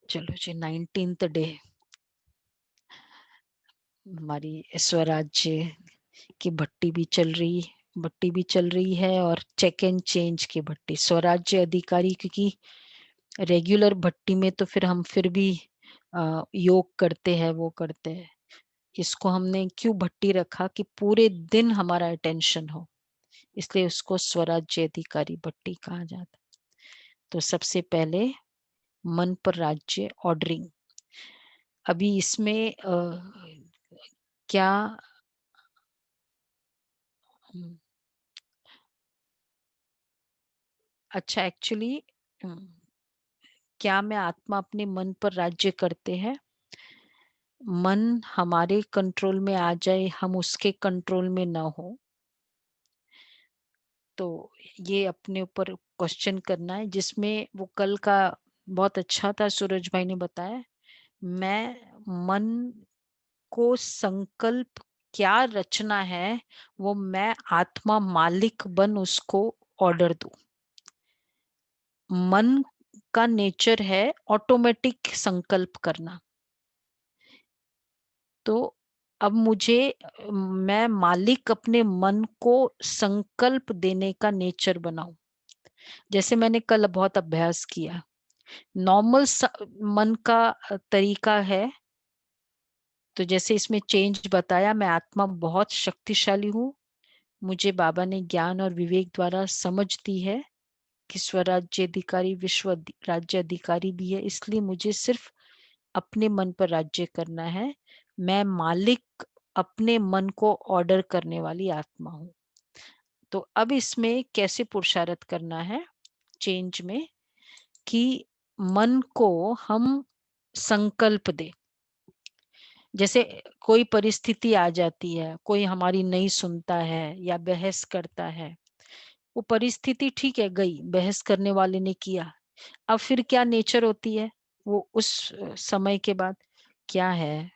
चलो जी, 19th day हमारी स्वराज्य की भट्टी भी चल रही है और चेक एंड चेंज की भट्टी। स्वराज्य अधिकारी, क्योंकि रेगुलर भट्टी में तो फिर हम फिर भी योग करते हैं, वो करते हैं। इसको हमने क्यों भट्टी रखा कि पूरे दिन हमारा अटेंशन हो, इसलिए उसको स्वराज्य अधिकारी भट्टी कहा जाता। तो सबसे पहले मन पर राज्य ऑर्डरिंग। अभी इसमें क्या अच्छा, एक्चुअली क्या में आत्मा अपने मन पर राज्य करते हैं? मन हमारे कंट्रोल में आ जाए, हम उसके कंट्रोल में ना हो, तो ये अपने ऊपर क्वेश्चन करना है। जिसमें वो कल का बहुत अच्छा था, सूरज भाई ने बताया, मैं मन को संकल्प क्या रचना है वो मैं आत्मा मालिक बन उसको ऑर्डर दूं। मन का नेचर है ऑटोमेटिक संकल्प करना। तो अब मैं मालिक अपने मन को संकल्प देने का नेचर बनाऊं। जैसे मैंने कल बहुत अभ्यास किया, नॉर्मल मन का तरीका है। तो जैसे इसमें चेंज बताया, मैं आत्मा बहुत शक्तिशाली हूँ, मुझे बाबा ने ज्ञान और विवेक द्वारा समझ दी है कि स्वराज्य अधिकारी विश्व राज्य अधिकारी भी है, इसलिए मुझे सिर्फ अपने मन पर राज्य करना है। मैं मालिक अपने मन को ऑर्डर करने वाली आत्मा हूं। तो अब इसमें कैसे पुरुषार्थ करना है चेंज में, कि मन को हम संकल्प दे। जैसे कोई परिस्थिति आ जाती है, कोई हमारी नहीं सुनता है या बहस करता है, वो परिस्थिति ठीक है, गई, बहस करने वाले ने किया। अब फिर क्या नेचर होती है वो उस समय के बाद, क्या है,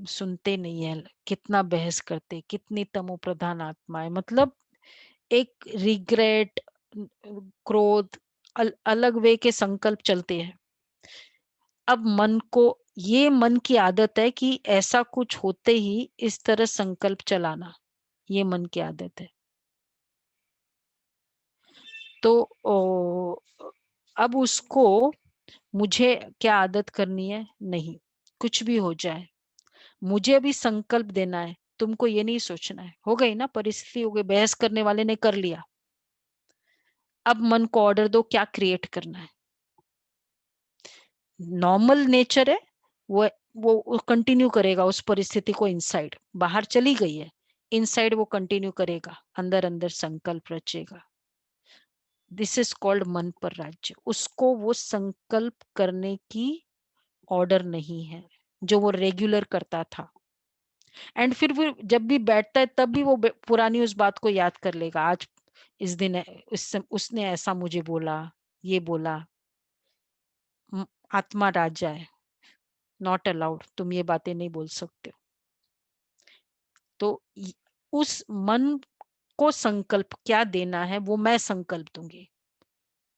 सुनते नहीं है, कितना बहस करते, कितनी तमो प्रधान आत्मा है। मतलब एक रिग्रेट, क्रोध, अलग वे के संकल्प चलते हैं। अब मन को, ये मन की आदत है कि ऐसा कुछ होते ही इस तरह संकल्प चलाना, ये मन की आदत है। तो अब उसको मुझे क्या आदत करनी है? नहीं, कुछ भी हो जाए मुझे अभी संकल्प देना है। तुमको ये नहीं सोचना है, हो गई ना परिस्थिति, हो गई, बहस करने वाले ने कर लिया, अब मन को ऑर्डर दो क्या क्रिएट करना है। नॉर्मल नेचर है वो कंटिन्यू करेगा उस परिस्थिति को, इनसाइड, बाहर चली गई है, इनसाइड वो कंटिन्यू करेगा, अंदर अंदर संकल्प रचेगा। दिस इज कॉल्ड मन पर राज्य। उसको वो संकल्प करने की ऑर्डर नहीं है जो वो रेगुलर करता था। एंड फिर वो जब भी बैठता है तब भी वो पुरानी उस बात को याद कर लेगा, आज इस दिन उसने ऐसा मुझे बोला, ये बोला। आत्मा राजा है, नॉट अलाउड, तुम ये बातें नहीं बोल सकते हो। तो उस मन को संकल्प क्या देना है वो मैं संकल्प दूंगी।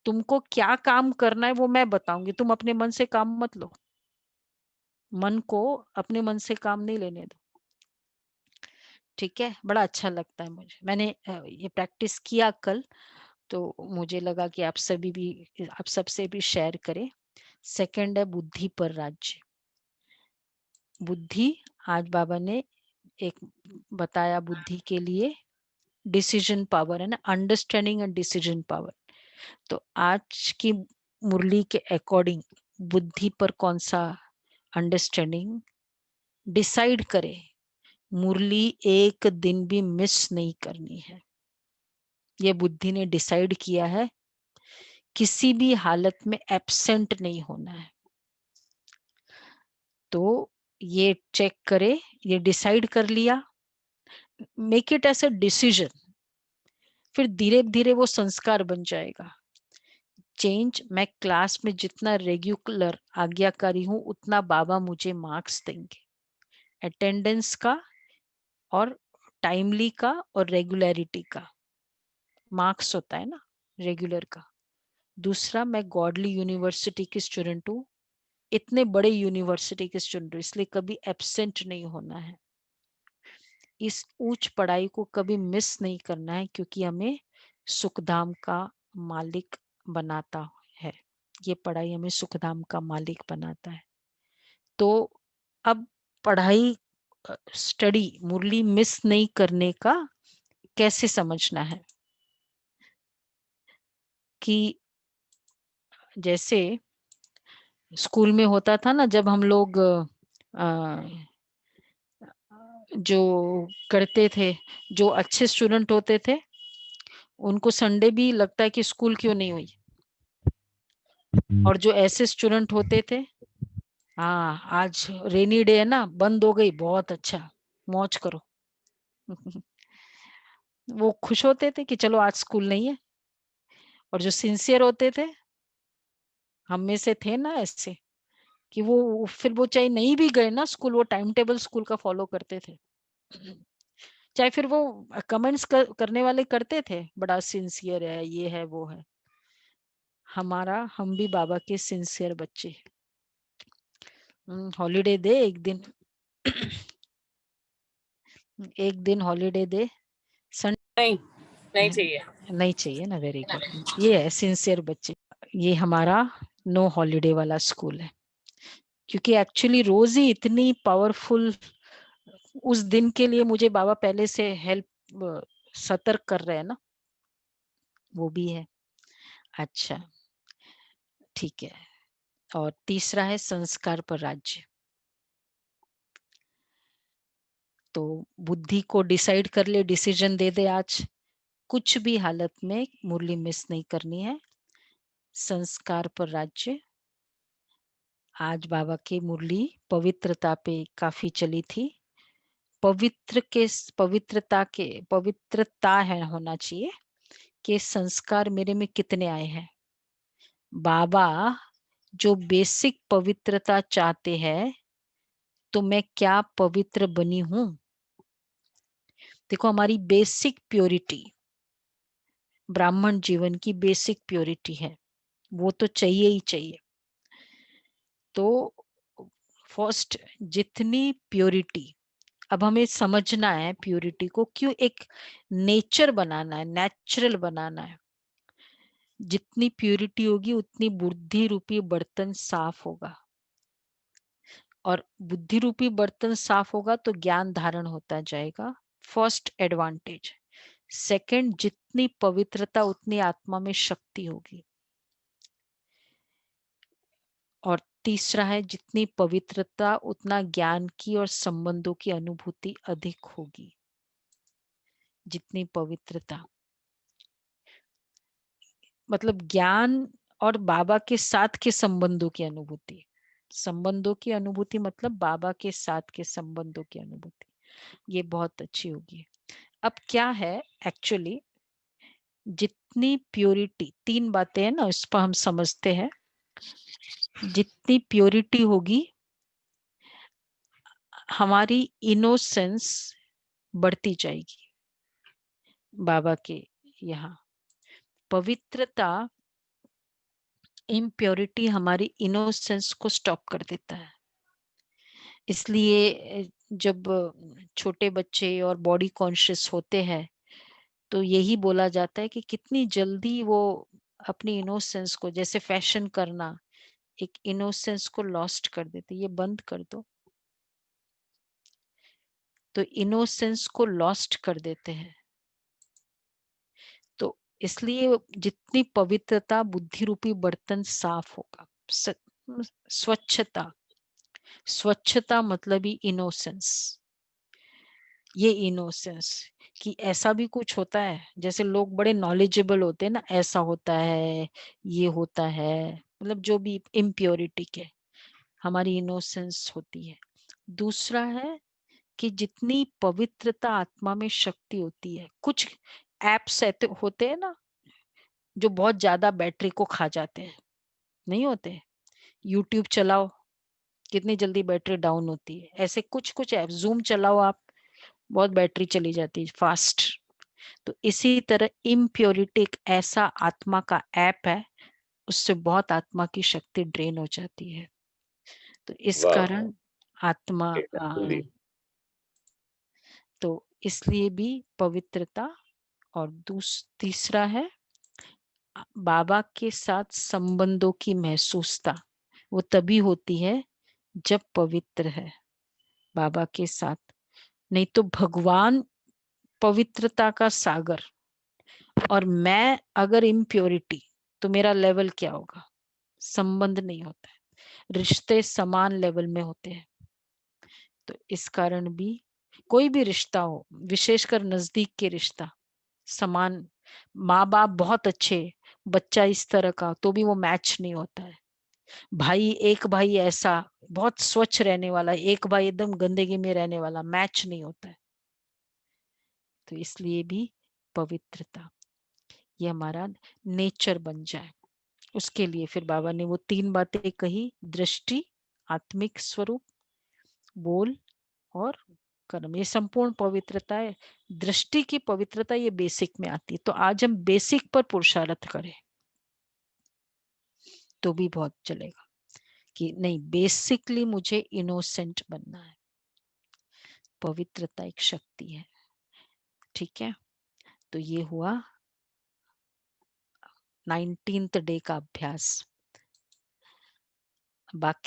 तुमको क्या काम करना है वो मैं बताऊंगी, तुम अपने मन से काम मत लो। मन को अपने मन से काम नहीं लेने दो। ठीक है, बड़ा अच्छा लगता है मुझे, मैंने ये प्रैक्टिस किया कल, तो मुझे लगा कि आप सबसे भी शेयर करें। सेकंड है बुद्धि पर राज्य। बुद्धि, आज बाबा ने एक बताया, बुद्धि के लिए डिसीजन पावर है ना, अंडरस्टैंडिंग एंड डिसीजन पावर। तो आज की मुरली के अकॉर्डिंग बुद्धि पर कौन सा अंडरस्टैंडिंग डिसाइड करे। मुरली एक दिन भी मिस नहीं करनी है, ये बुद्धि ने डिसाइड किया है, किसी भी हालत में एब्सेंट नहीं होना है। तो ये चेक करे, ये डिसाइड कर लिया, make it as a decision, फिर धीरे धीरे वो संस्कार बन जाएगा। चेंज, मैं क्लास में जितना रेगुलर आज्ञाकारी हूं उतना बाबा मुझे मार्क्स देंगे, अटेंडेंस का और टाइमली का और रेगुलरिटी का मार्क्स होता है ना रेगुलर का। दूसरा, मैं गॉडली यूनिवर्सिटी की स्टूडेंट हूँ, इतने बड़े यूनिवर्सिटी के स्टूडेंट, इसलिए कभी एब्सेंट नहीं होना है, इस उच्च पढ़ाई को कभी मिस नहीं करना है, क्योंकि हमें सुखधाम का मालिक बनाता है। ये पढ़ाई हमें सुखधाम का मालिक बनाता है। तो अब पढ़ाई, स्टडी, मुरली मिस नहीं करने का कैसे समझना है कि जैसे स्कूल में होता था ना, जब हम लोग जो करते थे, जो अच्छे स्टूडेंट होते थे उनको संडे भी लगता है कि स्कूल क्यों नहीं हुई, और जो ऐसे स्टूडेंट होते थे, हाँ आज रेनी डे है ना, बंद हो गई, बहुत अच्छा, मौज करो। वो खुश होते थे कि चलो आज स्कूल नहीं है। और जो सिंसियर होते थे, हम में से थे ना ऐसे, कि वो फिर वो चाहे नहीं भी गए ना स्कूल, वो टाइम टेबल स्कूल का फॉलो करते थे। चाहे फिर वो कमेंट्स करने वाले करते थे, बड़ा सिंसियर है, ये है वो है। हम भी बाबा के सिंसियर बच्चे। हॉलीडे दे एक दिन, एक दिन हॉलीडे दे। नहीं नहीं चाहिए, नहीं चाहिए ना, वेरी गुड, ये है सिंसियर बच्चे। ये हमारा नो हॉलीडे वाला स्कूल है, क्योंकि एक्चुअली रोज ही इतनी पावरफुल, उस दिन के लिए मुझे बाबा पहले से हेल्प, सतर्क कर रहे हैं ना, वो भी है। अच्छा, ठीक है। और तीसरा है संस्कार पर राज्य। तो बुद्धि को डिसाइड कर ले, डिसीजन दे दे आज, कुछ भी हालत में मुरली मिस नहीं करनी है। संस्कार पर राज्य। आज बाबा की मुरली पवित्रता पे काफी चली थी। पवित्रता है होना चाहिए कि संस्कार मेरे में कितने आए हैं। बाबा जो बेसिक पवित्रता चाहते हैं, तो मैं क्या पवित्र बनी हूं। देखो, हमारी बेसिक प्योरिटी, ब्राह्मण जीवन की बेसिक प्योरिटी है, वो तो चाहिए ही चाहिए। तो फर्स्ट, जितनी प्योरिटी, अब हमें समझना है प्योरिटी को क्यों एक नेचर बनाना है, नेचुरल बनाना है। जितनी प्योरिटी होगी उतनी बुद्धि रूपी बर्तन साफ होगा, और बुद्धि रूपी बर्तन साफ होगा तो ज्ञान धारण होता जाएगा। First advantage. सेकंड, जितनी पवित्रता उतनी आत्मा में शक्ति होगी। और तीसरा है, जितनी पवित्रता उतना ज्ञान की और संबंधों की अनुभूति अधिक होगी। जितनी पवित्रता मतलब ज्ञान और बाबा के साथ के संबंधों की अनुभूति। संबंधों की अनुभूति मतलब बाबा के साथ के संबंधों की अनुभूति, ये बहुत अच्छी होगी। अब क्या है एक्चुअली, जितनी प्योरिटी, तीन बातें हैं ना, इस पर हम समझते हैं। जितनी प्योरिटी होगी, हमारी इनोसेंस बढ़ती जाएगी। बाबा के यहाँ पवित्रता, इम्प्योरिटी हमारी इनोसेंस को स्टॉप कर देता है। इसलिए जब छोटे बच्चे और बॉडी कॉन्शियस होते हैं, तो यही बोला जाता है कि कितनी जल्दी वो अपनी इनोसेंस को, जैसे फैशन करना, एक इनोसेंस को लॉस्ट कर देते, ये बंद कर दो, तो इनोसेंस को लॉस्ट कर देते हैं। तो इसलिए जितनी पवित्रता, बुद्धि रूपी बर्तन साफ होगा। स्वच्छता, स्वच्छता मतलब ही इनोसेंस। ये इनोसेंस कि ऐसा भी कुछ होता है, जैसे लोग बड़े नॉलेजेबल होते हैं ना, ऐसा होता है, ये होता है, मतलब जो भी इम्प्योरिटी के, हमारी इनोसेंस होती है। दूसरा है कि जितनी पवित्रता आत्मा में शक्ति होती है, कुछ एप्स होते हैं ना जो बहुत ज्यादा बैटरी को खा जाते हैं, नहीं होते। यूट्यूब चलाओ, कितनी जल्दी बैटरी डाउन होती है। ऐसे कुछ कुछ ऐप, जूम चलाओ आप, बहुत बैटरी चली जाती है फास्ट। तो इसी तरह इम्प्योरिटी एक ऐसा आत्मा का ऐप है, उससे बहुत आत्मा की शक्ति ड्रेन हो जाती है। तो इस वाह! कारण आत्मा Exactly. तो इसलिए भी पवित्रता। और तीसरा है बाबा के साथ संबंधों की महसूसता। वो तभी होती है जब पवित्र है बाबा के साथ। नहीं तो भगवान पवित्रता का सागर और मैं अगर इम्प्योरिटी, तो मेरा लेवल क्या होगा? संबंध नहीं होता है, रिश्ते समान लेवल में होते हैं। तो इस कारण भी कोई भी रिश्ता हो, विशेषकर नजदीक के रिश्ता, समान, माँ बाप बहुत अच्छे, बच्चा इस तरह का, तो भी वो मैच नहीं होता है। भाई, एक भाई ऐसा बहुत स्वच्छ रहने वाला, एक भाई एकदम गंदगी में रहने वाला, मैच नहीं होता है। तो इसलिए भी पवित्रता, ये हमारा नेचर बन जाए, उसके लिए फिर बाबा ने वो 3 बातें कही: दृष्टि, आत्मिक स्वरूप, बोल और कर्म। ये संपूर्ण पवित्रता है। दृष्टि की पवित्रता ये बेसिक में आती है। तो आज हम बेसिक पर पुरुषार्थ करें तो भी बहुत चलेगा कि नहीं, बेसिकली मुझे इनोसेंट बनना है। पवित्रता एक शक्ति है। ठीक है, तो ये हुआ 19th डे का अभ्यास। बाकी